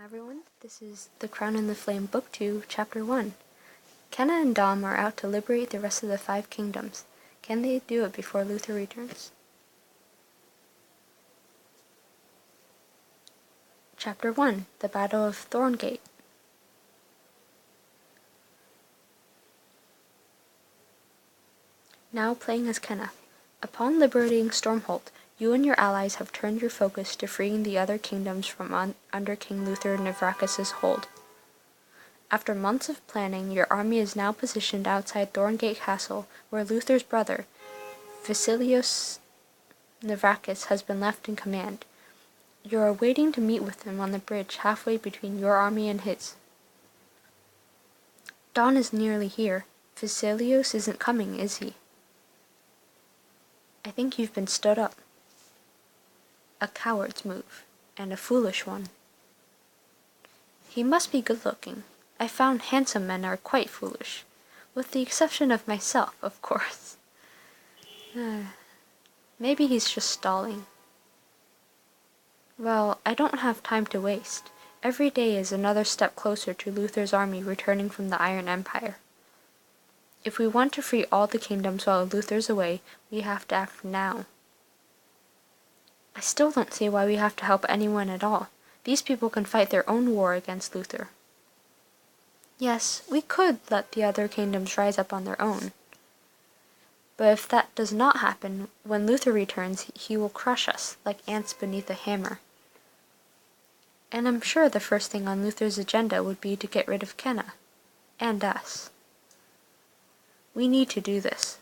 Everyone, this is The Crown and the Flame, Book 2, Chapter 1. Kenna and Dom are out to liberate the rest of the 5 kingdoms. Can they do it before Luther returns? Chapter 1, The Battle of Thorngate. Now playing as Kenna. Upon liberating Stormholt, you and your allies have turned your focus to freeing the other kingdoms from under King Luther Nevrakis' hold. After months of planning, your army is now positioned outside Thorngate Castle, where Luther's brother, Vasilios Nevrakis, has been left in command. You are waiting to meet with him on the bridge halfway between your army and his. Dawn is nearly here. Vasilios isn't coming, is he? I think you've been stood up. A coward's move, and a foolish one. He must be good-looking. I found handsome men are quite foolish, with the exception of myself, of course. Maybe he's just stalling. Well, I don't have time to waste. Every day is another step closer to Luther's army returning from the Iron Empire. If we want to free all the kingdoms while Luther's away, we have to act now. I still don't see why we have to help anyone at all. These people can fight their own war against Luther. Yes, we could let the other kingdoms rise up on their own. But if that does not happen, when Luther returns, he will crush us like ants beneath a hammer. And I'm sure the first thing on Luther's agenda would be to get rid of Kenna. And us. We need to do this.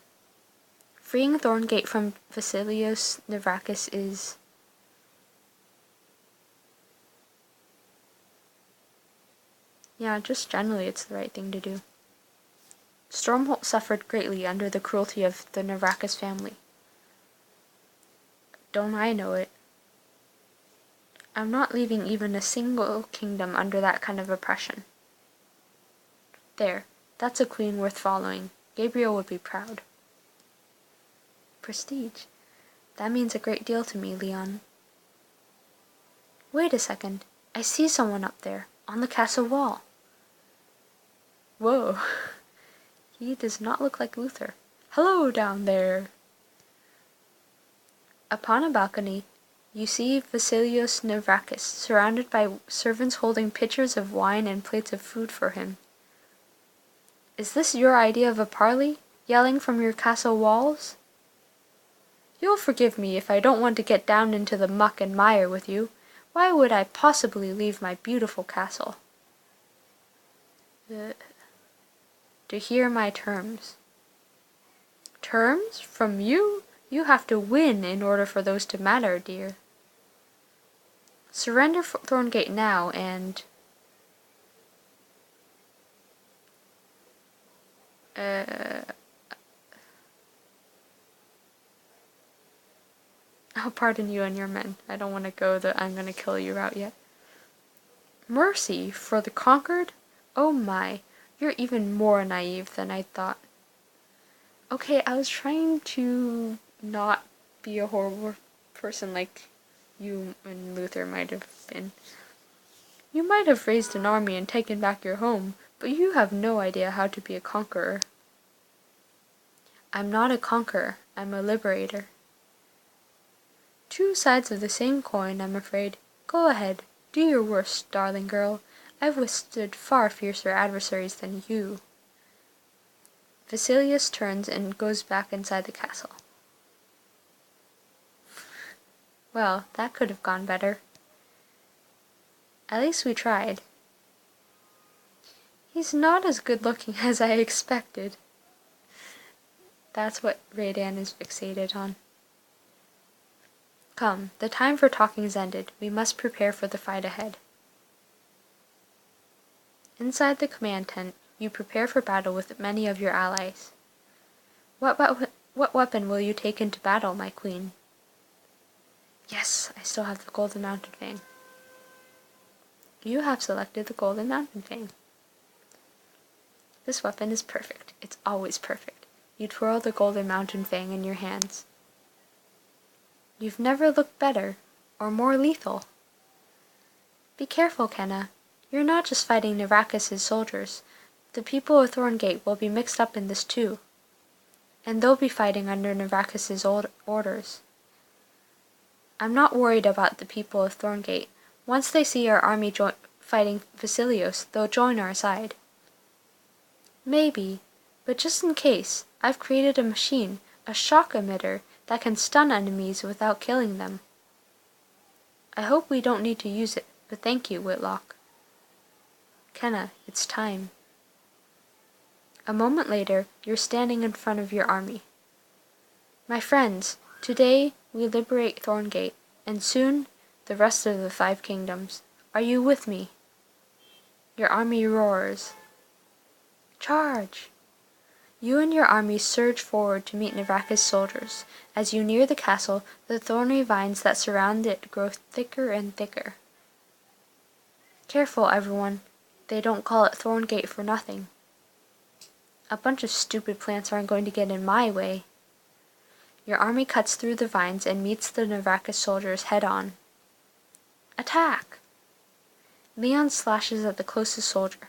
Freeing Thorngate from Vasilios Nevrakis is... Yeah, just generally it's the right thing to do. Stormholt suffered greatly under the cruelty of the Nevrakis family. Don't I know it? I'm not leaving even a single kingdom under that kind of oppression. There, that's a queen worth following. Gabriel would be proud. Prestige. That means a great deal to me, Leon. Wait a second. I see someone up there, on the castle wall. Whoa. He does not look like Luther. Hello down there. Upon a balcony, you see Vasilios Nevrakis, surrounded by servants holding pitchers of wine and plates of food for him. Is this your idea of a parley? Yelling from your castle walls? You'll forgive me if I don't want to get down into the muck and mire with you. Why would I possibly leave my beautiful castle? To hear my terms. Terms? From you? You have to win in order for those to matter, dear. Surrender Thorngate now, and... I'll pardon you and your men. I don't want to go the I'm gonna kill you route yet. Mercy for the conquered? Oh my, you're even more naive than I thought. Okay, I was trying to not be a horrible person like you and Luther might have been. You might have raised an army and taken back your home, but you have no idea how to be a conqueror. I'm not a conqueror, I'm a liberator. Two sides of the same coin, I'm afraid. Go ahead, do your worst, darling girl. I've withstood far fiercer adversaries than you. Vasilios turns and goes back inside the castle. Well, that could have gone better. At least we tried. He's not as good-looking as I expected. That's what Radan is fixated on. Come, the time for talking is ended. We must prepare for the fight ahead. Inside the command tent, you prepare for battle with many of your allies. What weapon will you take into battle, my queen? Yes, I still have the Golden Mountain Fang. You have selected the Golden Mountain Fang. This weapon is perfect. It's always perfect. You twirl the Golden Mountain Fang in your hands. You've never looked better, or more lethal. Be careful, Kenna. You're not just fighting Narakis' soldiers. The people of Thorngate will be mixed up in this too. And they'll be fighting under Narakis' orders. I'm not worried about the people of Thorngate. Once they see our army fighting Vasilios, they'll join our side. Maybe, but just in case, I've created a machine, a shock emitter, that can stun enemies without killing them. I hope we don't need to use it, but thank you, Whitlock. Kenna, it's time. A moment later, you're standing in front of your army. My friends, today we liberate Thorngate, and soon the rest of the 5 kingdoms. Are you with me? Your army roars. Charge! You and your army surge forward to meet Narakis' soldiers. As you near the castle, the thorny vines that surround it grow thicker and thicker. Careful, everyone. They don't call it Thorngate for nothing. A bunch of stupid plants aren't going to get in my way. Your army cuts through the vines and meets the Narakis soldiers head-on. Attack! Leon slashes at the closest soldier.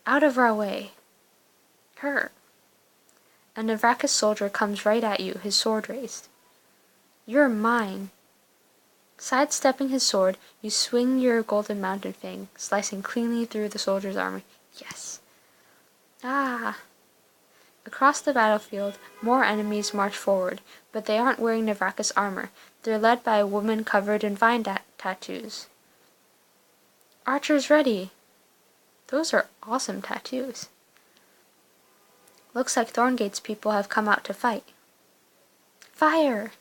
Out of our way! Her! A Narakis soldier comes right at you, his sword raised. You're mine! Sidestepping his sword, you swing your golden mountain fang, slicing cleanly through the soldier's armor. Yes! Ah! Across the battlefield, more enemies march forward, but they aren't wearing Narakis armor. They're led by a woman covered in vine tattoos. Archers ready! Those are awesome tattoos. Looks like Thorngate's people have come out to fight. Fire!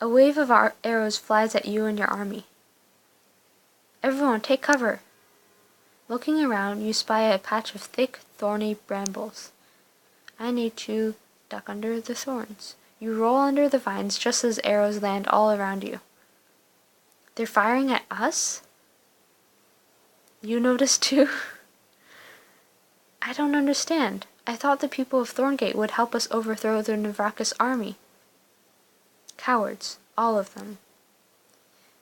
A wave of arrows flies at you and your army. Everyone, take cover! Looking around, you spy a patch of thick, thorny brambles. I need to duck under the thorns. You roll under the vines just as arrows land all around you. They're firing at us? You notice too? I don't understand. I thought the people of Thorngate would help us overthrow the Narakis army. Cowards, all of them.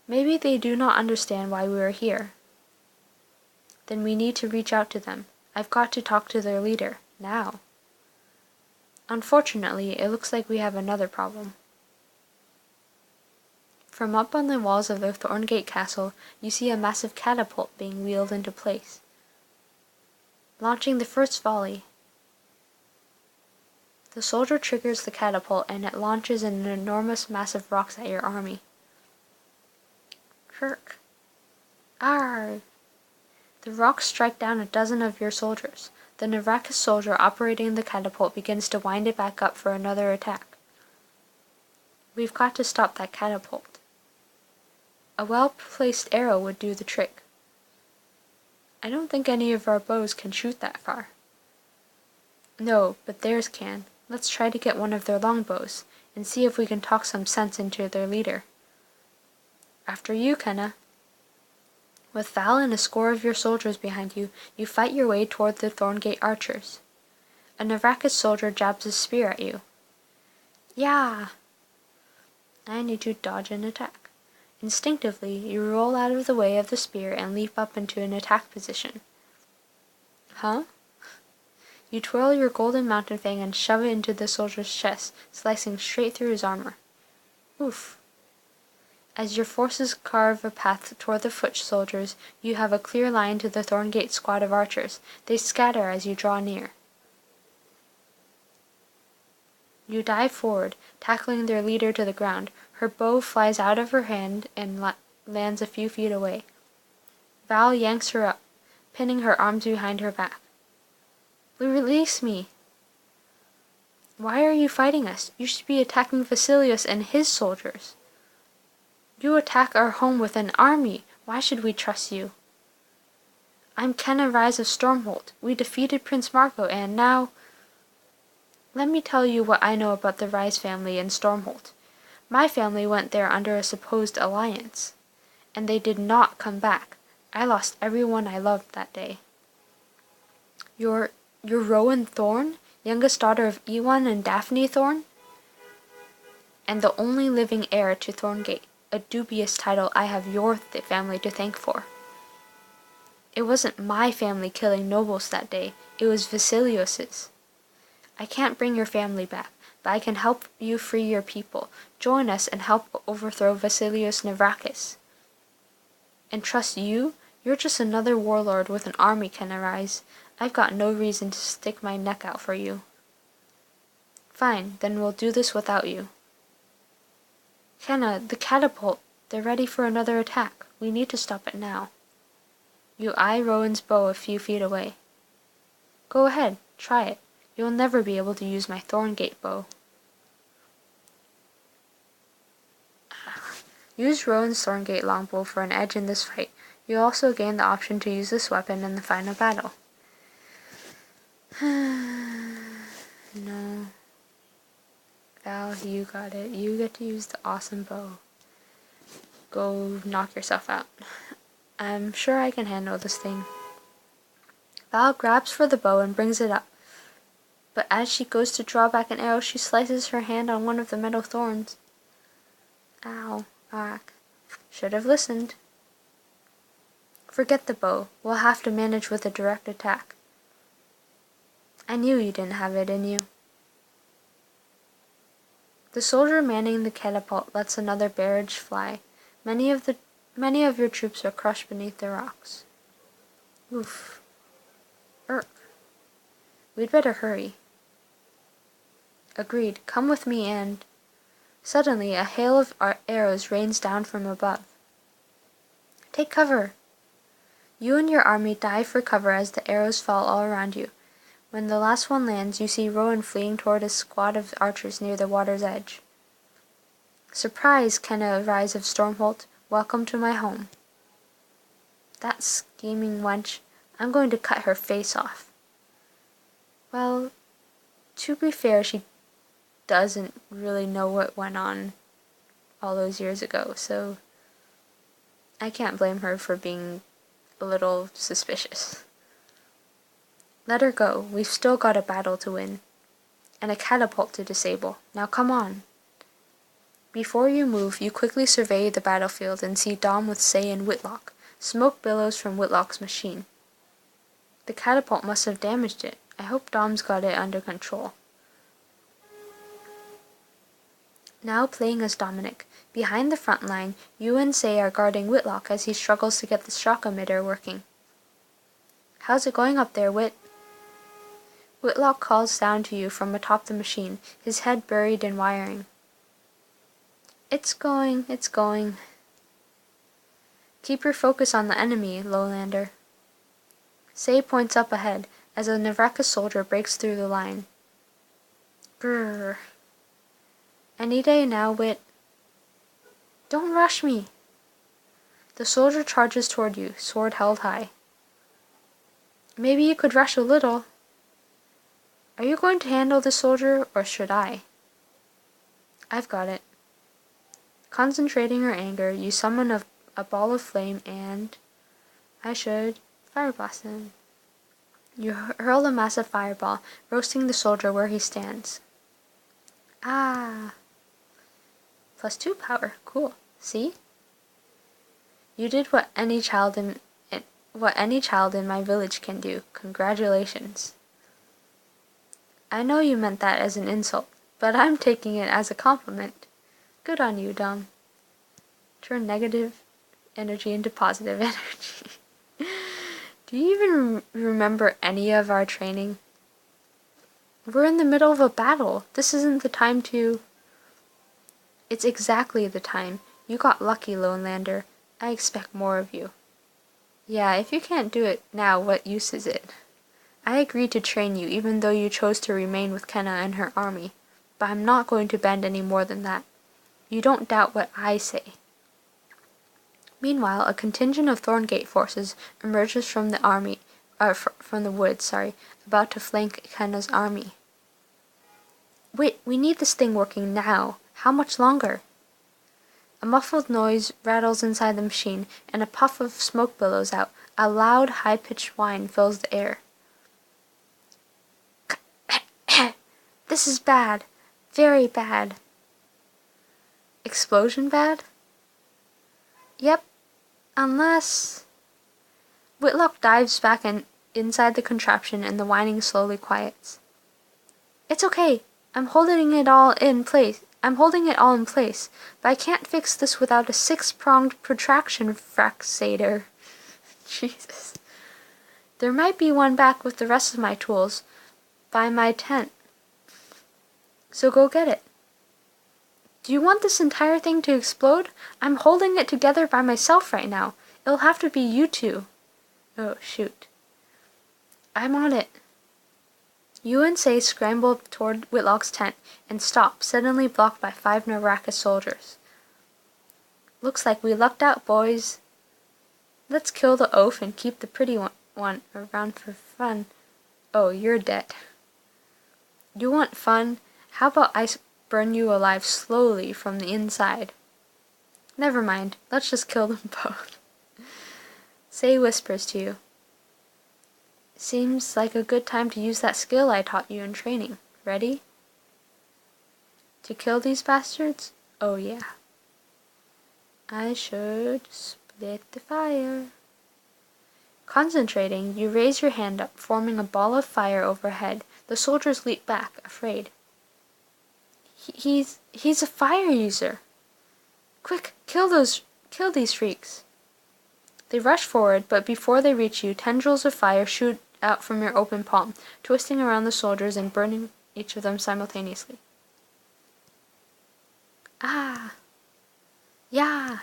Maybe they do not understand why we are here. Then we need to reach out to them. I've got to talk to their leader, now. Unfortunately, it looks like we have another problem. From up on the walls of the Thorngate castle, you see a massive catapult being wheeled into place. Launching the first volley. The soldier triggers the catapult and it launches an enormous mass of rocks at your army. Kirk. Arr! The rocks strike down a dozen of your soldiers. The Narakis soldier operating the catapult begins to wind it back up for another attack. We've got to stop that catapult. A well-placed arrow would do the trick. I don't think any of our bows can shoot that far. No, but theirs can. Let's try to get one of their longbows, and see if we can talk some sense into their leader. After you, Kenna. With Val and a score of your soldiers behind you, you fight your way toward the Thorngate archers. A Narakis soldier jabs his spear at you. Yeah! I need to dodge an attack. Instinctively, you roll out of the way of the spear and leap up into an attack position. Huh? You twirl your golden mountain fang and shove it into the soldier's chest, slicing straight through his armor. Oof. As your forces carve a path toward the foot soldiers, you have a clear line to the Thorngate squad of archers. They scatter as you draw near. You dive forward, tackling their leader to the ground. Her bow flies out of her hand and lands a few feet away. Val yanks her up, pinning her arms behind her back. Release me! Why are you fighting us? You should be attacking Vasilios and his soldiers. You attack our home with an army. Why should we trust you? I'm Kenna Rise of Stormholt. We defeated Prince Marco and now... Let me tell you what I know about the Rise family in Stormholt. My family went there under a supposed alliance, and they did not come back. I lost everyone I loved that day. You're Rowan Thorn, youngest daughter of Ewan and Daphne Thorn? And the only living heir to Thorngate. a dubious title I have your family to thank for. It wasn't my family killing nobles that day, it was Vasilios's. I can't bring your family back, but I can help you free your people. Join us and help overthrow Vasilios Navrakis. And trust you? You're just another warlord with an army can arise. I've got no reason to stick my neck out for you. Fine, then we'll do this without you. Kenna, the catapult. They're ready for another attack. We need to stop it now. You eye Rowan's bow a few feet away. Go ahead, try it. You'll never be able to use my Thorngate bow. Use Rowan's Thorngate longbow for an edge in this fight. You also gain the option to use this weapon in the final battle. No. Val, you got it. You get to use the awesome bow. Go knock yourself out. I'm sure I can handle this thing. Val grabs for the bow and brings it up. But as she goes to draw back an arrow, she slices her hand on one of the metal thorns. Ow. Ack. Should have listened. Forget the bow. We'll have to manage with a direct attack. I knew you didn't have it in you. The soldier manning the catapult lets another barrage fly. Many of your troops are crushed beneath the rocks. Oof. Irk. We'd better hurry. Agreed. Come with me and... Suddenly, a hail of arrows rains down from above. Take cover! You and your army dive for cover as the arrows fall all around you. When the last one lands, you see Rowan fleeing toward a squad of archers near the water's edge. Surprise, Kenna Rise of Stormholt. Welcome to my home. That scheming wench. I'm going to cut her face off. Well, to be fair, she doesn't really know what went on all those years ago, so I can't blame her for being a little suspicious. Let her go. We've still got a battle to win. And a catapult to disable. Now come on. Before you move, you quickly survey the battlefield and see Dom with Say and Whitlock. Smoke billows from Whitlock's machine. The catapult must have damaged it. I hope Dom's got it under control. Now playing as Dominic. Behind the front line, you and Say are guarding Whitlock as he struggles to get the shock emitter working. How's it going up there, Whit? Whitlock calls down to you from atop the machine, his head buried in wiring. It's going. Keep your focus on the enemy, Lowlander. Say points up ahead as a Navraka soldier breaks through the line. Grrr. Any day now, Whit. Don't rush me. The soldier charges toward you, sword held high. Maybe you could rush a little. Are you going to handle the soldier, or should I? I've got it. Concentrating your anger, you summon a ball of flame and... I should fire blast him. You hurl a massive fireball, roasting the soldier where he stands. Ah! +2 power. Cool. See? You did what any child in my village can do. Congratulations. I know you meant that as an insult, but I'm taking it as a compliment. Good on you, Dom. Turn negative energy into positive energy. Do you even remember any of our training? We're in the middle of a battle. This isn't the time to... It's exactly the time. You got lucky, Lonelander. I expect more of you. Yeah, if you can't do it now, what use is it? I agreed to train you even though you chose to remain with Kenna and her army, but I'm not going to bend any more than that. You don't doubt what I say. Meanwhile, a contingent of Thorngate forces emerges from the woods, about to flank Kenna's army. Wait, we need this thing working now. How much longer? A muffled noise rattles inside the machine, and a puff of smoke billows out. A loud, high-pitched whine fills the air. This is bad. Very bad. Explosion bad? Yep, unless... Whitlock dives back inside the contraption and the whining slowly quiets. It's okay. I'm holding it all in place, but I can't fix this without a 6-pronged protraction fractator. Jesus. There might be one back with the rest of my tools, by my tent. So go get it. Do you want this entire thing to explode? I'm holding it together by myself right now. It'll have to be you two. Oh, shoot. I'm on it. You and Say scramble toward Whitlock's tent and stop, suddenly blocked by 5 Naraka soldiers. Looks like we lucked out, boys. Let's kill the oaf and keep the pretty one around for fun. Oh, you're dead. You want fun? How about I burn you alive slowly from the inside? Never mind, let's just kill them both. Say whispers to you. Seems like a good time to use that skill I taught you in training. Ready? To kill these bastards? Oh yeah. I should split the fire. Concentrating, you raise your hand up, forming a ball of fire overhead. The soldiers leap back, afraid. He's a fire user. Quick, kill these freaks. They rush forward, but before they reach you, tendrils of fire shoot out from your open palm, twisting around the soldiers and burning each of them simultaneously. Ah! Yeah!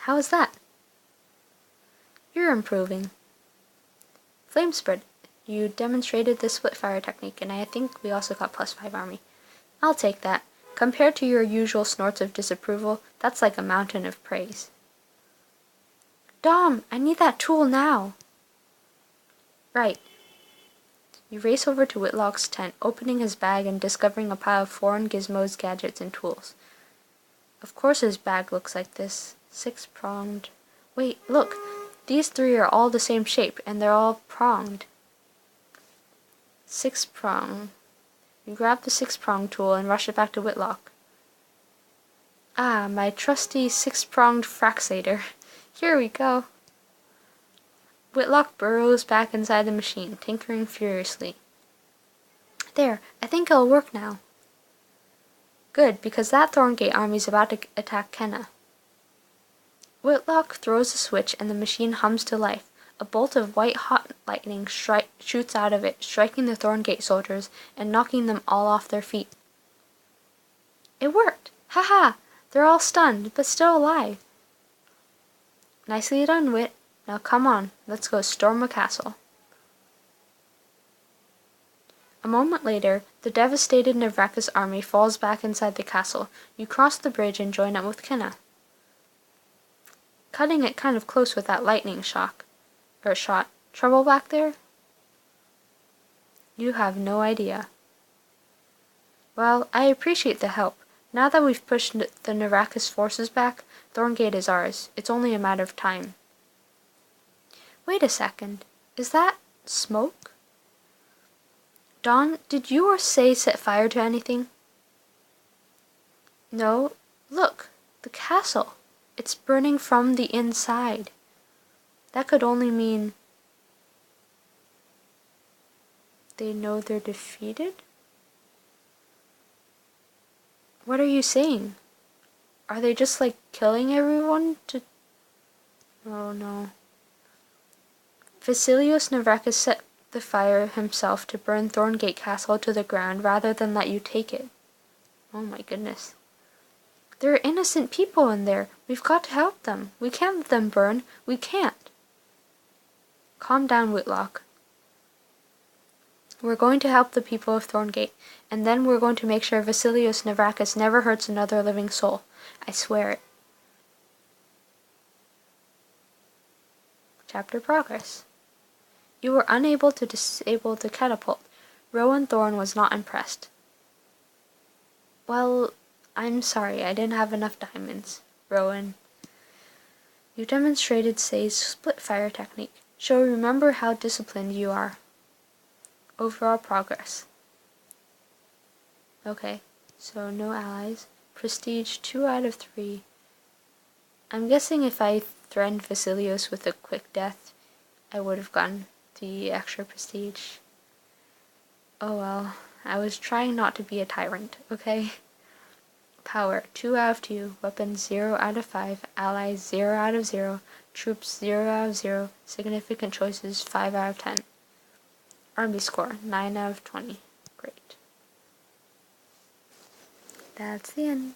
How is that? You're improving. Flame spread. You demonstrated the split fire technique, and I think we also got +5 army. I'll take that. Compared to your usual snorts of disapproval, that's like a mountain of praise. Dom, I need that tool now. Right. You race over to Whitlock's tent, opening his bag and discovering a pile of foreign gizmos, gadgets, and tools. Of course his bag looks like this. 6-pronged. Wait, look! These 3 are all the same shape, and they're all pronged. 6-prong. You grab the 6-prong tool and rush it back to Whitlock. Ah, my trusty 6-pronged fractator. Here we go. Whitlock burrows back inside the machine, tinkering furiously. There, I think it'll work now. Good, because that Thorngate army's about to attack Kenna. Whitlock throws a switch and the machine hums to life. A bolt of white-hot lightning shoots out of it, striking the Thorngate soldiers and knocking them all off their feet. It worked! Ha-ha! They're all stunned, but still alive. Nicely done, Whit. Now come on, let's go storm a castle. A moment later, the devastated Navraka's army falls back inside the castle. You cross the bridge and join up with Kenna. Cutting it kind of close with that lightning shot. Trouble back there? You have no idea. Well, I appreciate the help. Now that we've pushed the Naraka's forces back, Thorngate is ours. It's only a matter of time. Wait a second. Is that smoke? Dawn, did you or Say set fire to anything? No. Look, the castle. It's burning from the inside. That could only mean they know they're defeated? What are you saying? Are they just like killing everyone to... Oh no. Vasilios Navraka set the fire himself to burn Thorngate Castle to the ground rather than let you take it. Oh my goodness. There are innocent people in there. We've got to help them. We can't let them burn. We can't. Calm down, Whitlock. We're going to help the people of Thorngate, and then we're going to make sure Vasilios Navraka never hurts another living soul. I swear it. Chapter Progress. You were unable to disable the catapult. Rowan Thorne was not impressed. Well, I'm sorry, I didn't have enough diamonds, Rowan. You demonstrated Say's split fire technique. Shall we remember how disciplined you are? Overall progress. Okay, so no allies. Prestige 2 out of 3. I'm guessing if I threatened Vasilios with a quick death, I would have gotten the extra prestige. Oh well, I was trying not to be a tyrant, okay? Power 2 out of 2, weapons 0 out of 5, allies 0 out of 0, troops 0 out of 0, significant choices 5 out of 10. Army score 9 out of 20. Great. That's the end.